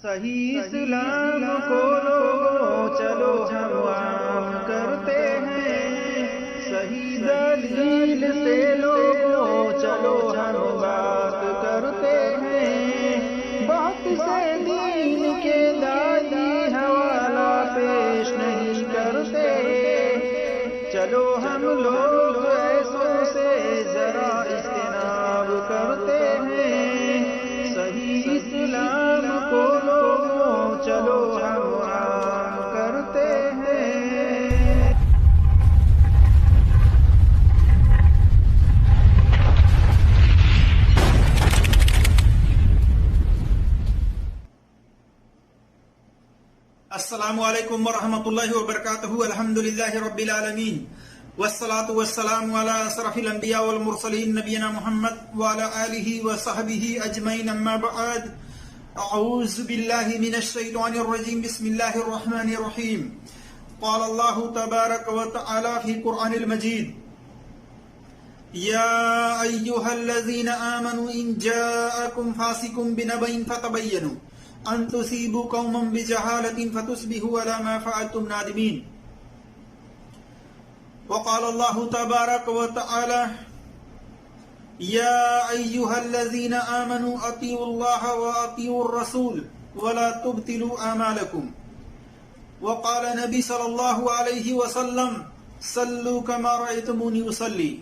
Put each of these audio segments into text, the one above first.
صحیح اسلام کو لوگوں چلو ہم عام کرتے ہیں، صحیح دلیل سے لوگوں چلو ہم بات کرتے ہیں، بہت سے دین کے دائی حوالہ پیش نہیں کرتے، چلو ہم لوگ ایسوں سے ذرا اجتناب کرتے ہیں، صحیح اسلام کو لوگوں چلو ہم عام کرتے ہیں۔ السلام علیکم ورحمۃ اللہ وبرکاتہ۔ الحمدللہ رب العالمین والصلاة والسلام علی اشرف الانبیاء والمرسلین نبینا محمد وعلی آلہ وصحبہ اجمعین، اما بعد، اعوذ باللہ من الشیطان الرجیم، بسم اللہ الرحمن الرحیم۔ قال اللہ تبارک وتعالی فی قرآن المجید: یا ایہا الذین آمنوا ان جاءکم فاسق بنبأ فتبینوا ان تصیبوا قوما بجہالۃ فتصبحوا علی ما فعلتم نادمین۔ وقال اللہ تبارک وتعالی: یا ایہا الذین آمنوا اطیعوا اللہ واطیعوا الرسول ولا تبطلوا اعمالکم۔ وقال نبی صلی اللہ علیہ وسلم: صلوا کما رأیتمونی اصلی۔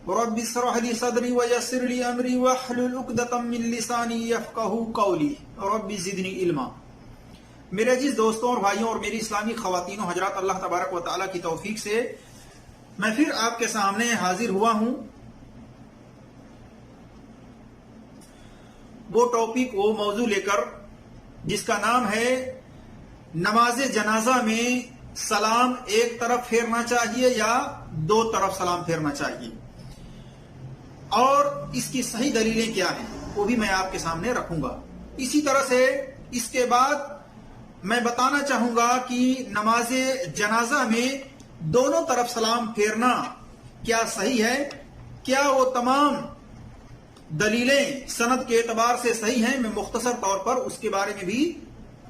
رب اشرح لي صدري ويسر لي امري واحلل عقدة من لساني يفقهوا قولي رب زدني علما۔ میرے عزیز دوستوں اور بھائیوں اور میری اسلامی خواتین و حضرات، اللہ تبارک و تعالیٰ کی توفیق سے میں پھر آپ کے سامنے حاضر ہوا ہوں۔ وہ ٹاپک، وہ موضوع لے کر جس کا نام ہے نماز جنازہ میں سلام ایک طرف پھیرنا چاہیے یا دو طرف سلام پھیرنا چاہیے، اور اس کی صحیح دلیلیں کیا ہیں وہ بھی میں آپ کے سامنے رکھوں گا۔ اسی طرح سے اس کے بعد میں بتانا چاہوں گا کہ نماز جنازہ میں دونوں طرف سلام پھیرنا کیا صحیح ہے، کیا وہ تمام دلیلیں سند کے اعتبار سے صحیح ہیں۔ میں مختصر طور پر اس کے بارے میں بھی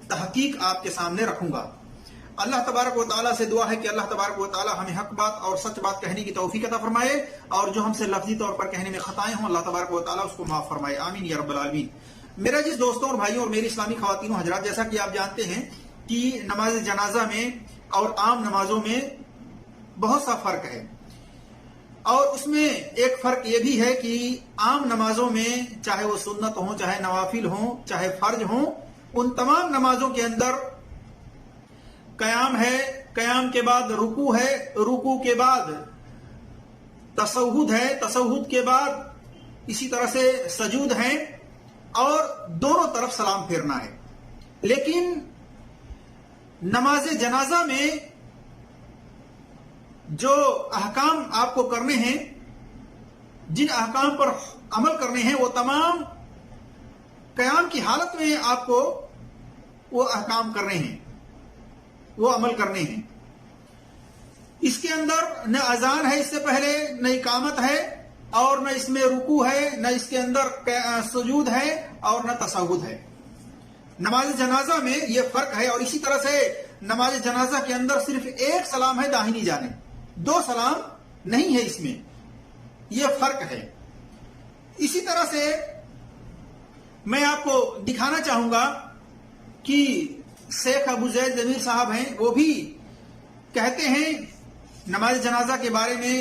تحقیق آپ کے سامنے رکھوں گا۔ اللہ تبارک و تعالیٰ سے دعا ہے کہ اللہ تبارک و تعالیٰ ہمیں حق بات اور سچ بات کہنے کی توفیق عطا فرمائے، اور جو ہم سے لفظی طور پر کہنے میں خطائیں ہوں اللہ تبارک و تعالیٰ اس کو معاف فرمائے، آمین یا رب العالمین۔ میرے عزیز دوستوں اور بھائیوں اور میری اسلامی خواتین و حضرات، جیسا کہ آپ جانتے ہیں کہ نماز جنازہ میں اور عام نمازوں میں بہت سا فرق ہے، اور اس میں ایک فرق یہ بھی ہے کہ عام نمازوں میں چاہے وہ سنت ہوں، چاہے نوافل ہوں، چاہے فرض ہوں، ان تمام نمازوں کے اندر قیام ہے، قیام کے بعد رکوع ہے، رکوع کے بعد تشہد ہے، تشہد کے بعد اسی طرح سے سجود ہے، اور دونوں طرف سلام پھیرنا ہے۔ لیکن نماز جنازہ میں جو احکام آپ کو کرنے ہیں، جن احکام پر عمل کرنے ہیں، وہ تمام قیام کی حالت میں آپ کو وہ احکام کرنے ہیں، وہ عمل کرنے ہیں۔ اس کے اندر نہ اذان ہے اس سے پہلے، نہ اقامت ہے، اور نہ اس میں رکوع ہے، نہ اس کے اندر سجود ہے، اور نہ تشہد ہے۔ نماز جنازہ میں یہ فرق ہے، اور اسی طرح سے نماز جنازہ کے اندر صرف ایک سلام ہے داہنی جانب، دو سلام نہیں ہے، اس میں یہ فرق ہے۔ اسی طرح سے میں آپ کو دکھانا چاہوں گا کہ شیخ ابو زید ضمیر صاحب ہیں، وہ بھی کہتے ہیں نماز جنازہ کے بارے میں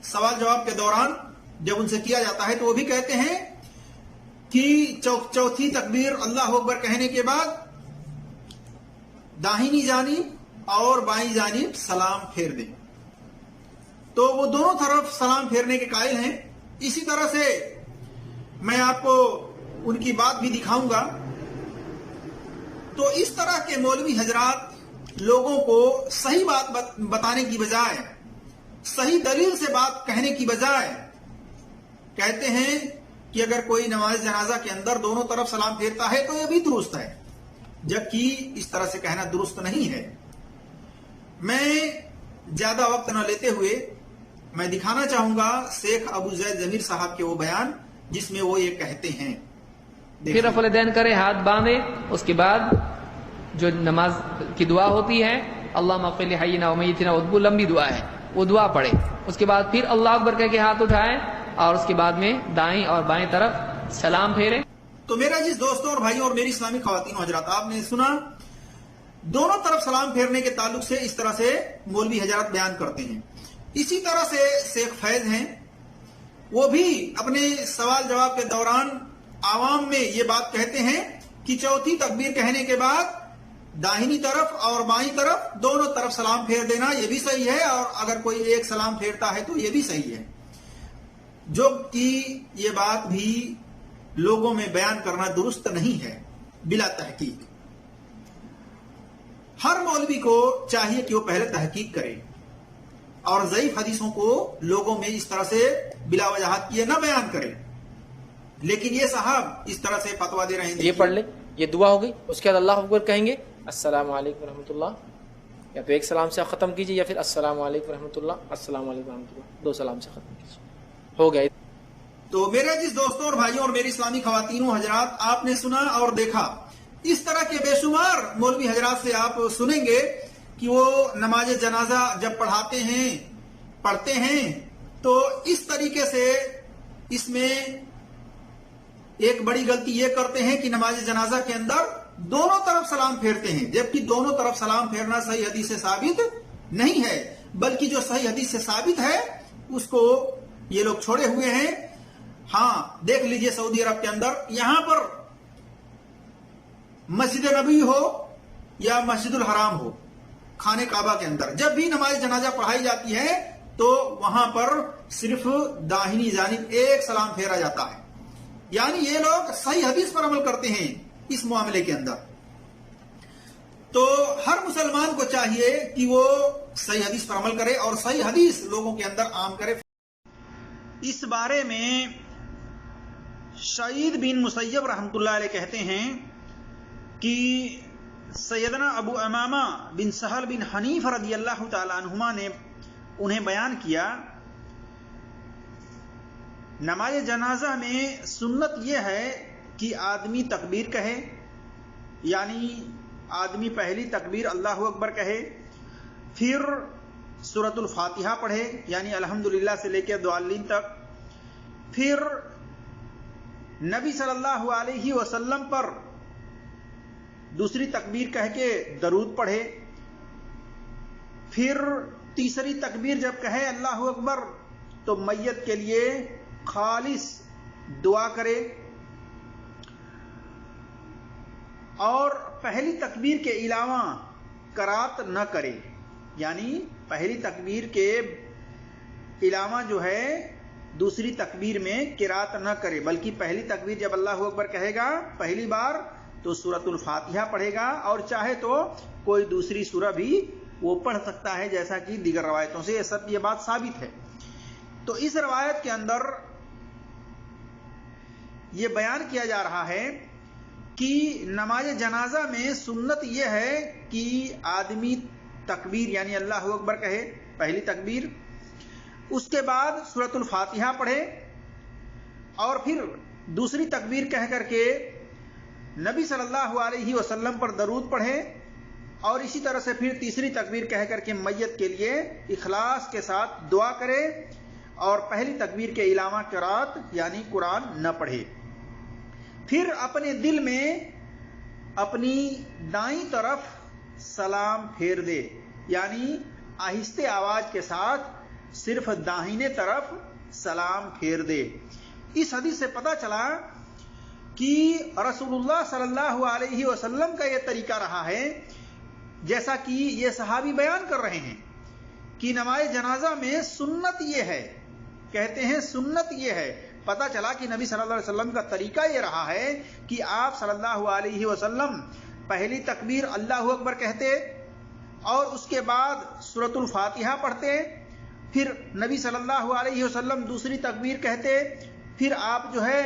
سوال جواب کے دوران جب ان سے کیا جاتا ہے تو وہ بھی کہتے ہیں کہ چوتھی تکبیر اللہ اکبر کہنے کے بعد داہنی جانب اور بائیں جانب سلام پھیر دیں، تو وہ دونوں طرف سلام پھیرنے کے قائل ہیں۔ اسی طرح سے میں آپ کو ان کی بات بھی دکھاؤں گا۔ تو اس طرح کے مولوی حضرات لوگوں کو صحیح بات بتانے کی بجائے، صحیح دلیل سے بات کہنے کی بجائے کہتے ہیں کہ اگر کوئی نماز جنازہ کے اندر دونوں طرف سلام پھیرتا ہے تو یہ بھی درست ہے، جبکہ اس طرح سے کہنا درست نہیں ہے۔ میں زیادہ وقت نہ لیتے ہوئے میں دکھانا چاہوں گا شیخ ابو زید ضمیر صاحب کے وہ بیان جس میں وہ یہ کہتے ہیں پھر رفع الیدین کرے، ہاتھ باندھے، اس کے بعد جو نماز کی دعا ہوتی ہے اللہم اغفر لحینا ومیتنا، وہ لمبی دعا ہے، وہ دعا پڑھے، اس کے بعد پھر اللہ اکبر کہہ کے ہاتھ اٹھائے اور اس کے بعد میں دائیں اور بائیں طرف سلام پھیرے۔ تو میرا جس دوستوں اور بھائیوں اور میری اسلامی خواتین و حضرات، آپ نے سنا دونوں طرف سلام پھیرنے کے تعلق سے اس طرح سے مولوی حضرات بیان کرتے ہیں۔ اسی طرح سے شیخ فیض ہیں، وہ بھی اپنے سوال جواب کے دوران عوام میں یہ بات کہتے ہیں کہ چوتھی تکبیر کہنے کے بعد داہنی طرف اور بائیں طرف دونوں طرف سلام پھیر دینا یہ بھی صحیح ہے، اور اگر کوئی ایک سلام پھیرتا ہے تو یہ بھی صحیح ہے، جو کہ یہ بات بھی لوگوں میں بیان کرنا درست نہیں ہے بلا تحقیق۔ ہر مولوی کو چاہیے کہ وہ پہلے تحقیق کرے اور ضعیف حدیثوں کو لوگوں میں اس طرح سے بلا وجہات کیے نہ بیان کرے، لیکن یہ صاحب اس طرح سے فتویٰ دے رہے ہیں۔ یہ پڑھ لیں، یہ دعا ہو گئی، اس کے بعد اللہ اکبر کہیں گے، السلام علیکم ورحمۃ اللہ، یا تو ایک سلام سے ختم کیجیے یا پھر السلام علیکم ورحمۃ اللہ، السلام علیکم ورحمۃ اللہ، دو سلام سے ختم کیجیے، ہو گیا۔ تو میرے جس دوستوں اور بھائیوں اور میری اسلامی خواتین و حضرات، آپ نے سنا اور دیکھا، اس طرح کے بے شمار مولوی حضرات سے آپ سنیں گے کہ وہ نماز جنازہ جب پڑھتے ہیں تو اس طریقے سے اس میں ایک بڑی غلطی یہ کرتے ہیں کہ نماز جنازہ کے اندر دونوں طرف سلام پھیرتے ہیں، جبکہ دونوں طرف سلام پھیرنا صحیح حدیث سے ثابت نہیں ہے، بلکہ جو صحیح حدیث سے ثابت ہے اس کو یہ لوگ چھوڑے ہوئے ہیں۔ ہاں دیکھ لیجئے سعودی عرب کے اندر، یہاں پر مسجد نبوی ہو یا مسجد الحرام ہو، خانہ کعبہ کے اندر جب بھی نماز جنازہ پڑھائی جاتی ہے تو وہاں پر صرف داہنی جانب ایک سلام پھیرا جاتا ہے، یعنی یہ لوگ صحیح حدیث پر عمل کرتے ہیں اس معاملے کے اندر۔ تو ہر مسلمان کو چاہیے کہ وہ صحیح حدیث پر عمل کرے اور صحیح حدیث لوگوں کے اندر عام کرے۔ اس بارے میں سعید بن مسیب رحمۃ اللہ علیہ کہتے ہیں کہ سیدنا ابو امامہ بن سہل بن حنیف رضی اللہ تعالی عنہما نے انہیں بیان کیا، نماز جنازہ میں سنت یہ ہے کہ آدمی تکبیر کہے، یعنی آدمی پہلی تکبیر اللہ اکبر کہے، پھر سورۃ الفاتحہ پڑھے یعنی الحمدللہ سے لے کے دعالین تک، پھر نبی صلی اللہ علیہ وسلم پر دوسری تکبیر کہہ کے درود پڑھے، پھر تیسری تکبیر جب کہے اللہ اکبر تو میت کے لیے خالص دعا کرے، اور پہلی تکبیر کے علاوہ قرات نہ کرے، یعنی پہلی تکبیر کے علاوہ جو ہے دوسری تکبیر میں قرات نہ کرے، بلکہ پہلی تکبیر جب اللہ اکبر کہے گا پہلی بار تو سورۃ الفاتحہ پڑھے گا، اور چاہے تو کوئی دوسری سورہ بھی وہ پڑھ سکتا ہے، جیسا کہ دیگر روایتوں سے یہ بات ثابت ہے۔ تو اس روایت کے اندر یہ بیان کیا جا رہا ہے کہ نماز جنازہ میں سنت یہ ہے کہ آدمی تکبیر یعنی اللہ اکبر کہے پہلی تکبیر، اس کے بعد سورۃ الفاتحہ پڑھے، اور پھر دوسری تکبیر کہہ کر کے نبی صلی اللہ علیہ وسلم پر درود پڑھے، اور اسی طرح سے پھر تیسری تکبیر کہہ کر کے میت کے لیے اخلاص کے ساتھ دعا کرے، اور پہلی تکبیر کے علاوہ قرات یعنی قرآن نہ پڑھے۔ پھر اپنے دل میں اپنی دائیں طرف سلام پھیر دے، یعنی آہستہ آواز کے ساتھ صرف داہنے طرف سلام پھیر دے۔ اس حدیث سے پتہ چلا کہ رسول اللہ صلی اللہ علیہ وسلم کا یہ طریقہ رہا ہے، جیسا کہ یہ صحابی بیان کر رہے ہیں کہ نماز جنازہ میں سنت یہ ہے، کہتے ہیں سنت یہ ہے، پتہ چلا کہ نبی صلی اللہ علیہ وسلم کا طریقہ یہ رہا ہے کہ آپ صلی اللہ علیہ وسلم پہلی تکبیر اللہ اکبر کہتے، اور اس کے بعد سورۃ الفاتحہ پڑھتے، پھر نبی صلی اللہ علیہ وسلم دوسری تکبیر کہتے، پھر آپ جو ہے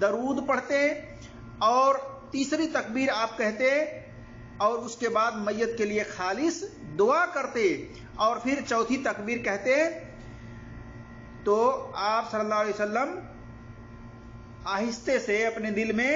درود پڑھتے، اور تیسری تکبیر آپ کہتے، اور اس کے بعد میت کے لیے خالص دعا کرتے، اور پھر چوتھی تکبیر کہتے تو آپ صلی اللہ علیہ وسلم آہستہ سے اپنے دل میں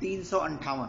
358।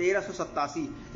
1387।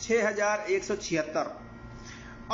6176।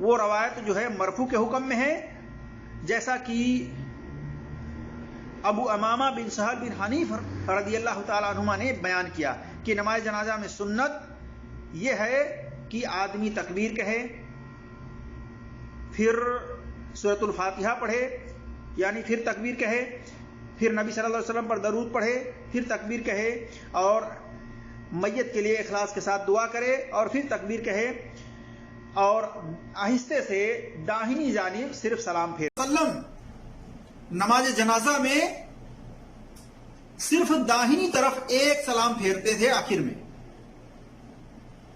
وہ روایت جو ہے مرفوع کے حکم میں ہے، جیسا کہ ابو امامہ بن سہل بن حنیف رضی اللہ تعالیٰ عنہما نے بیان کیا کہ نماز جنازہ میں سنت یہ ہے کہ آدمی تکبیر کہے، پھر سورۃ الفاتحہ پڑھے، یعنی پھر تکبیر کہے، پھر نبی صلی اللہ علیہ وسلم پر درود پڑھے، پھر تکبیر کہے، اور میت کے لیے اخلاص کے ساتھ دعا کرے، اور پھر تکبیر کہے، اور آہستہ سے داہنی جانب صرف سلام پھیرے۔ نماز جنازہ میں صرف داہنی طرف ایک سلام پھیرتے تھے آخر میں،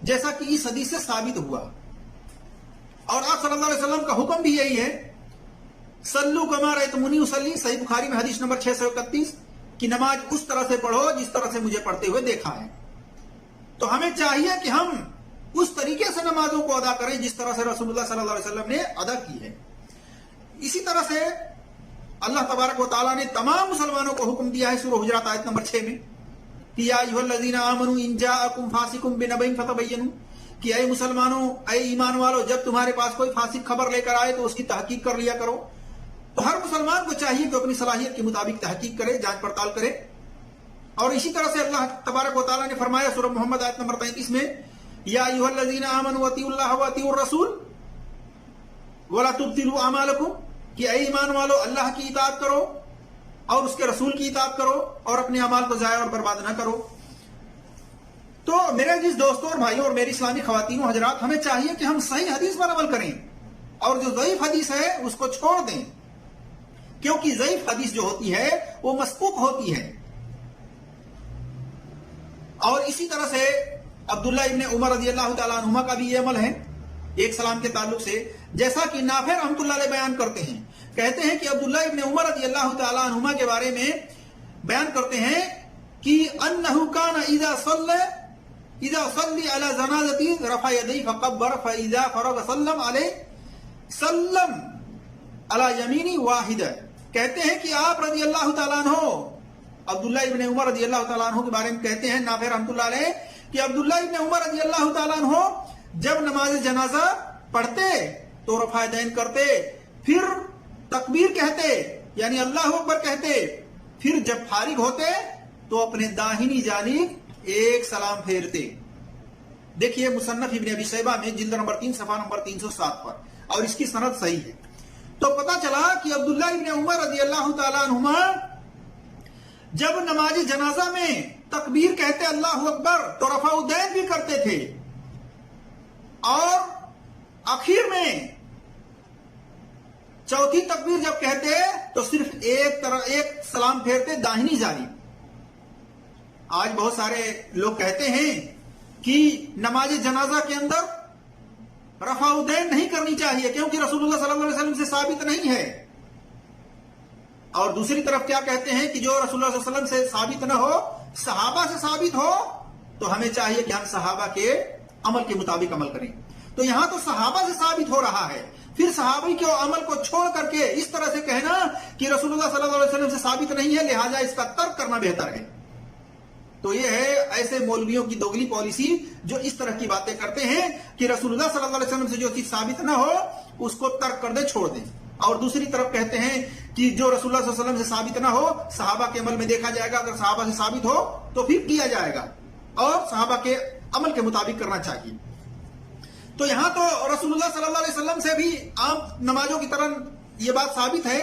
جیسا کہ اس حدیث سے ثابت ہوا، اور آپ صلی اللہ علیہ وسلم کا حکم بھی یہی ہے، صلو کما رأیتمونی اصلی، صحیح بخاری میں حدیث نمبر 631، کہ نماز اس طرح سے پڑھو جس طرح سے مجھے پڑھتے ہوئے دیکھا ہے۔ تو ہمیں چاہیے کہ ہم اس طریقے سے نمازوں کو ادا کریں جس طرح سے رسول اللہ صلی اللہ علیہ وسلم نے ادا کی ہے۔ اسی طرح سے اللہ تبارک و تعالیٰ نے تمام مسلمانوں کو حکم دیا ہے سورہ حجرات آیت نمبر 6 میں کہ یا ایھا الذین آمنوا ان جاءکم فاسق بنبأ فتبینوا، کہ اے مسلمانوں، اے ایمان والو، جب تمہارے پاس کوئی فاسق خبر لے کر آئے تو اس کی تحقیق کر لیا کرو۔ تو ہر مسلمان کو چاہیے کہ اپنی صلاحیت کے مطابق تحقیق کرے، جانچ پڑتال کرے۔ اور اسی طرح سے اللہ تبارک و تعالیٰ نے فرمایا سورہ محمد آیت نمبر 33 میں یا ایھا الذین آمنوا اطیعوا اللہ واطیعوا الرسول ولا تبطلوا اعمالکم، کہ اے ایمان والو اللہ کی اطاعت کرو اور اس کے رسول کی اطاعت کرو اور اپنے اعمال کو ضائع اور برباد نہ کرو۔ تو میرے عزیز دوستوں اور بھائیوں اور میری اسلامی خواتین و حضرات، ہمیں چاہیے کہ ہم صحیح حدیث پر عمل کریں اور جو ضعیف حدیث ہے اس کو چھوڑ دیں، کیونکہ ضعیف حدیث جو ہوتی ہے وہ مسکوک ہوتی ہے۔ اور اسی طرح سے عبداللہ ابن عمر رضی اللہ تعالیٰ عنہما کا بھی یہ عمل ہے ایک سلام کے تعلق سے، جیسا کہ نافع رحمۃ اللہ علیہ بیان کرتے ہیں، کہتے ہیں کہ عبداللہ ابن عمر رضی اللہ تعالیٰ عنہما کے بارے میں بیان کرتے ہیں کہ انہ کان اذا صلی علی جنازۃ رفع یدیہ فکبر فاذا فرغ سلم علیہ سلم علی یمینی واحدہ، کہتے ہیں کہ آپ رضی اللہ تعالیٰ عنہ، عبداللہ ابن عمر رضی اللہ تعالیٰ عنہ کے بارے میں کہتے ہیں نافع رحمۃ اللہ علیہ کہ عبداللہ ابن عمر رضی اللہ تعالیٰ عنہ جب نماز جنازہ پڑھتے تو رفع یدین کرتے، پھر تکبیر کہتے یعنی اللہ اکبر کہتے، پھر جب فارغ ہوتے تو اپنے داہنی جانب ایک سلام پھیرتے۔ دیکھیے مصنف ابن ابی شیبہ میں جلد نمبر 3 صفحہ نمبر 307 پر، اور اس کی سند صحیح ہے۔ تو پتہ چلا کہ عبداللہ ابن عمر رضی اللہ تعالیٰ عنہما جب نماز جنازہ میں تکبیر کہتے اللہ اکبر تو رفع یدین بھی کرتے تھے، اور آخر میں چوتھی تکبیر جب کہتے تو صرف ایک سلام پھیرتے داہنی جانب۔ آج بہت سارے لوگ کہتے ہیں کہ نماز جنازہ کے اندر رفع یدین نہیں کرنی چاہیے کیونکہ رسول اللہ صلی اللہ علیہ وسلم سے ثابت نہیں ہے، اور دوسری طرف کیا کہتے ہیں کہ جو رسول اللہ صلی اللہ علیہ وسلم سے ثابت نہ ہو، صحابہ سے ثابت ہو، تو ہمیں چاہیے کہ ہم صحابہ کے عمل کے مطابق عمل کریں۔ تو یہاں تو صحابہ سے ثابت ہو رہا ہے، پھر صحابی کے عمل کو چھوڑ کر کے اس طرح سے کہنا کہ رسول اللہ صلی اللہ علیہ وسلم سے ثابت نہیں ہے لہٰذا اس کا ترک کرنا بہتر ہے، تو یہ ہے ایسے مولویوں کی دوگلی پالیسی جو اس طرح کی باتیں کرتے ہیں کہ رسول اللہ صلی اللہ علیہ وسلم سے جو چیز ثابت نہ ہو اس کو ترک کر دے، چھوڑ دیں، اور دوسری طرف کہتے ہیں کہ جو رسول اللہ صلی اللہ علیہ وسلم سے ثابت نہ ہو صحابہ کے عمل میں دیکھا جائے گا، اگر صحابہ سے ثابت ہو تو پھر کیا جائے گا اور صحابہ کے عمل کے مطابق کرنا چاہیے۔ تو یہاں تو رسول اللہ صلی اللہ علیہ وسلم سے بھی عام نمازوں کی طرح یہ بات ثابت ہے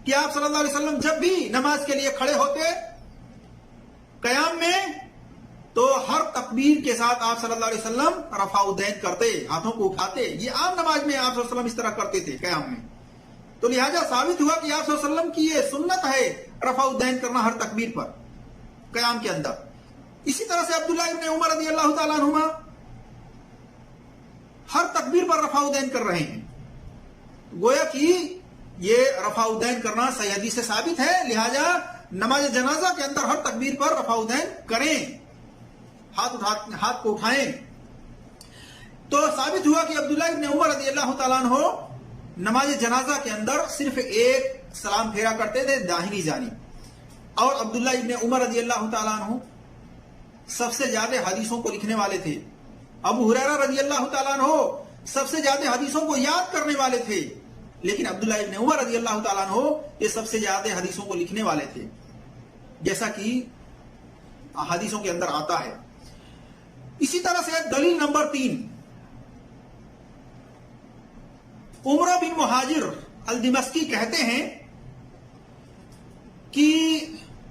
کہ آپ صلی اللہ علیہ وسلم جب بھی نماز کے لیے کھڑے ہوتے قیام میں تو ہر تکبیر کے ساتھ آپ صلی اللہ علیہ وسلم رفع یدین کرتے، ہاتھوں کو اٹھاتے، یہ عام نماز میں آپ صلی اللہ علیہ وسلم اس طرح کرتے تھے قیام میں، تو لہٰذا ثابت ہوا کہ آپ صلی اللہ علیہ وسلم کی یہ سنت ہے رفع یدین کرنا ہر تکبیر پر قیام کے اندر۔ اسی طرح سے عبداللہ ابن عمر رضی اللہ تعالیٰ عنہما ہر تکبیر پر رفع یدین کر رہے ہیں، گویا کہ یہ رفع یدین کرنا صحیح حدیث سے ثابت ہے، لہذا نماز جنازہ کے اندر ہر تکبیر پر رفع یدین کریں، ہاتھ کو اٹھائیں۔ تو ثابت ہوا کہ عبداللہ ابن عمر رضی اللہ تعالیٰ عنہ نماز جنازہ کے اندر صرف ایک سلام پھیرا کرتے تھے داہنی جانب، اور عبداللہ ابن عمر رضی اللہ تعالیٰ عنہ سب سے زیادہ حدیثوں کو لکھنے والے تھے۔ ابو ہریرہ رضی اللہ تعالیٰ عنہ سب سے زیادہ حدیثوں کو یاد کرنے والے تھے، لیکن عبداللہ ابن عمر رضی اللہ تعالیٰ عنہ یہ سب سے زیادہ حدیثوں کو لکھنے والے تھے، جیسا کہ حدیثوں کے اندر آتا ہے۔ اسی طرح سے دلیل نمبر 3، عمرہ بن مہاجر الدمشقی کہتے ہیں کہ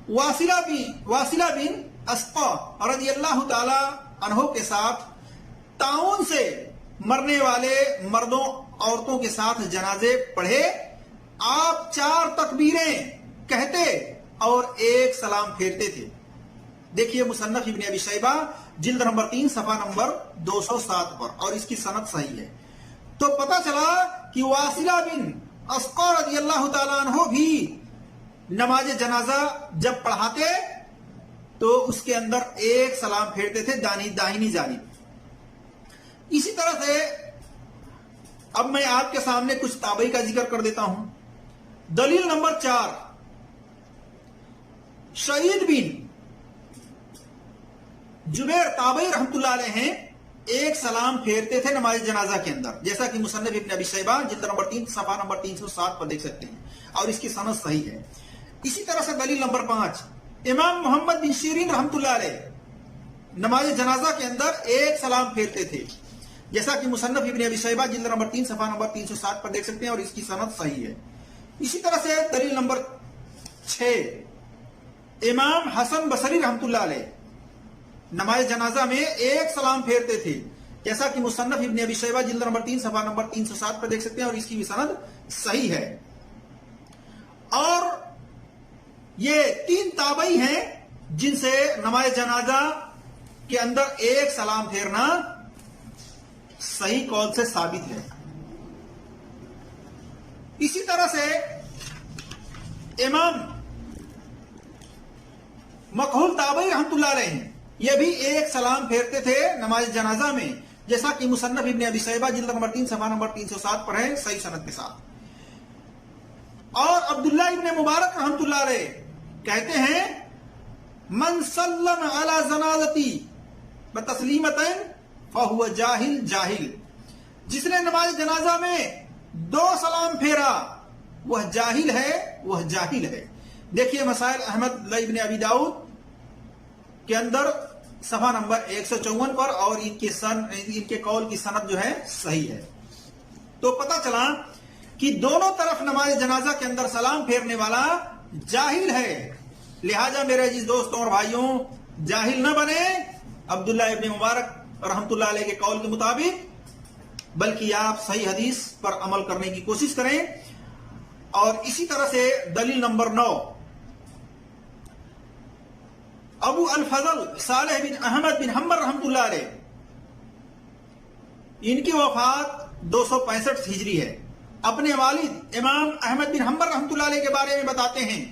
واصلہ بن اسقا رضی اللہ تعالی عنہ کے ساتھ طاعون سے مرنے والے مردوں عورتوں کے ساتھ جنازے پڑھے، آپ 4 تکبیریں کہتے اور 1 سلام پھیرتے تھے۔ دیکھیے مصنف ابن ابی شیبہ جلد نمبر 3 صفحہ نمبر 207 پر، اور اس کی سند صحیح ہے۔ تو پتہ چلا کہ واصلہ بن اسقا رضی اللہ تعالیٰ عنہ بھی نماز جنازہ جب پڑھاتے تو اس کے اندر 1 سلام پھیرتے تھے داہنی جانب۔ اسی طرح سے اب میں آپ کے سامنے کچھ تابعی کا ذکر کر دیتا ہوں۔ دلیل نمبر 4، شہید بن جبیر تابعی رحمت اللہ علیہ ہیں، 1 سلام پھیرتے تھے نماز جنازہ کے اندر، جیسا کہ مصنف ابن ابی شیبہ جلد نمبر 3 صفحہ نمبر 307 پر دیکھ سکتے ہیں، اور اس کی سند صحیح ہے۔ اسی طرح سے دلیل نمبر 5، امام محمد بن سیرین رحمت اللہ علیہ نماز جنازہ کے اندر 1 سلام پھیرتے تھے، جیسا کہ مصنف ابن ابی شیبہ جلد نمبر 3 صفحہ نمبر 307 پر دیکھ سکتے ہیں، اور اس کی سند صحیح ہے۔ اسی طرح سے دلیل نمبر 6، امام حسن بصری رحمت اللہ علیہ نماز جنازہ میں 1 سلام پھیرتے تھے، جیسا کہ مصنف ابن ابی شیبہ جلد نمبر 3 صفحہ نمبر 307 پر دیکھ سکتے ہیں، اور اس کی بھی سند صحیح ہے۔ اور یہ 3 تابعی ہیں جن سے نماز جنازہ کے اندر 1 سلام پھیرنا صحیح قول سے ثابت ہے۔ اسی طرح سے امام مقہول تابعی رحمت اللہ علیہ ہیں، یہ بھی 1 سلام پھیرتے تھے نماز جنازہ میں، جیسا کہ مصنف ابن ابی شیبہ جلد نمبر 3 صفحہ نمبر 307 پر ہے صحیح سند کے ساتھ۔ اور عبداللہ ابن مبارک رحمت اللہ علیہ کہتے ہیں، من سلم علی جنازتی بتسلیمتین فہو جاہل، جس نے نماز جنازہ میں 2 سلام پھیرا وہ جاہل ہے۔ دیکھیے مسائل احمد ابن ابی داؤد کے اندر صفحہ نمبر 154 پر، اور ان کے قول کی سند جو ہے صحیح ہے۔ تو پتہ چلا کہ دونوں طرف نماز جنازہ کے اندر سلام پھیرنے والا جاہل ہے، لہذا میرے عزیز دوستوں اور بھائیوں جاہل نہ بنے عبداللہ ابن مبارک رحمت اللہ علیہ کے قول کے مطابق، بلکہ آپ صحیح حدیث پر عمل کرنے کی کوشش کریں۔ اور اسی طرح سے دلیل نمبر 9، ابو الفضل صالح بن احمد بن حنبل رحمت اللہ علیہ، ان کی وفات 265 ہجری ہے، اپنے والد امام احمد بن حنبل رحمت اللہ علیہ کے بارے میں بتاتے ہیں،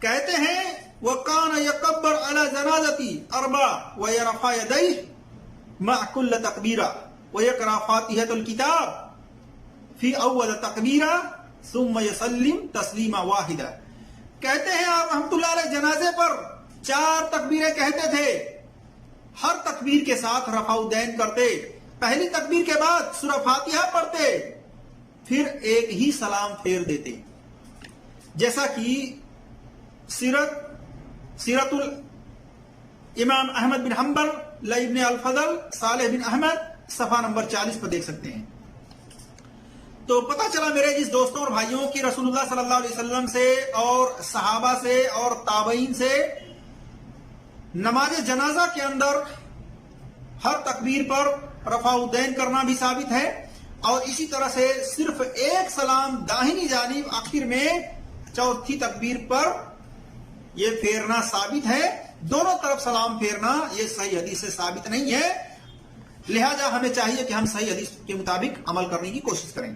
کہتے ہیں وَقَانَ يَكَبَّرْ عَلَى جَنَازَتِ أَرْبَعَ وَيَرْفَعُ يَدَيْهِ مَعَ كُلِّ تَكْبِيرَةٍ وَيَقْرَأُ فَاتِحَةَ الْكِتَابِ فِي أَوَّلِ تَكْبِيرَةٍ ثُمَّ يُسَلِّمُ تَسْلِيمًا وَاحِدًا۔ کہتے ہیں آپ رحمت اللہ علیہ جنازے پر 4 تکبیریں کہتے تھے، ہر تکبیر کے ساتھ رفع الدین کرتے، پہلی تکبیر کے بعد سورہ فاتحہ پڑھتے، پھر 1 ہی سلام پھیر دیتے، جیسا کہ سیرت الامام احمد بن حنبل لابن الفضل صالح بن احمد صفحہ نمبر 40 پر دیکھ سکتے ہیں۔ تو پتہ چلا میرے جس دوستوں اور بھائیوں کی رسول اللہ صلی اللہ علیہ وسلم سے اور صحابہ سے اور تابعین سے نماز جنازہ کے اندر ہر تکبیر پر رفع الدین کرنا بھی ثابت ہے، اور اسی طرح سے صرف 1 سلام داہنی جانب آخر میں 4تھی تکبیر پر یہ پھیرنا ثابت ہے۔ دونوں طرف سلام پھیرنا یہ صحیح حدیث سے ثابت نہیں ہے، لہذا ہمیں چاہیے کہ ہم صحیح حدیث کے مطابق عمل کرنے کی کوشش کریں۔